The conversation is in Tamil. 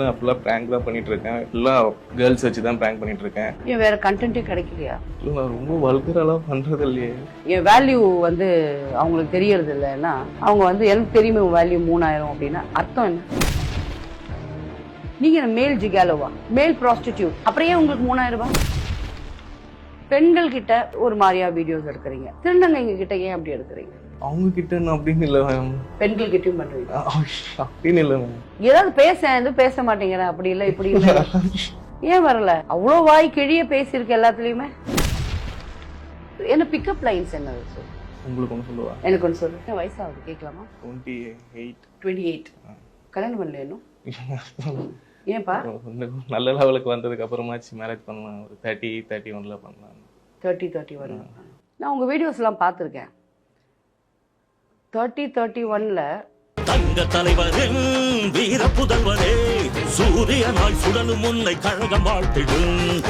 நான் ஃபுல்லாக ப்ராங்க் தான் பண்ணிட்டு இருக்கேன். ஃபுல்லாக கேர்ள்ஸ் வச்சு தான் ப்ராங்க் பண்ணிட்டு இருக்கேன். ஏன் வேற கண்டென்ட்டே கிடைக்கலையா? இல்லை நான் ரொம்ப வல்கரெல்லாம் பண்ணுறது இல்லையே. என் வேல்யூ வந்து அவங்களுக்கு தெரியறது இல்லைன்னா அவங்க வந்து எனக்கு தெரியுமே வேல்யூ 3000 அப்படின்னா அர்த்தம் என்ன? நீங்க மேல் ஜிகாலோவா, மேல் ப்ராஸ்டிடியூட், அப்புறம் ஏன் உங்களுக்கு 3000 ரூபாய்? பெண்கள் கிட்ட ஒரு மாதிரியா வீடியோஸ் எடுக்கிறீங்க, திருநங்கைங்க கிட்ட ஏன் அப்படி எடுக்கிறீங்க? அவங்க கிட்ட அப்படின்னு இல்லை மேம். பெண்கள் கிட்டயும் பண்றீங்க அப்படின்னு இல்லை மேம். ஏதாவது பேச மாட்டேங்கிறேன் அப்படி இல்லை இப்படி இல்லை ஏன் வரல? அவ்வளோ வாய் கிழிய பேசியிருக்கு எல்லாத்துலயுமே. என்ன பிக்கப் லைன்ஸ் என்ன சொல்லு? உங்களுக்கு ஒன்று சொல்லுவா? எனக்கு ஒன்று சொல்லு. என்ன வயசாகுது கேட்கலாமா? 28. கல்யாணம் பண்ணல இன்னும்? ஏன்பா? நல்ல லெவலுக்கு வந்ததுக்கு அப்புறமாச்சு மேரேஜ் பண்ணலாம். ஒரு 30-31 பண்ணலாம். 30-31. நான் உங்க வீடியோஸ் எல்லாம் பார்த்துருக்கேன். 30-31 தங்க தலைவரின் வீர புதல்வரே, சூரியனாய் சுடலும் முன்னை கழகம் வாழ்த்திடும்.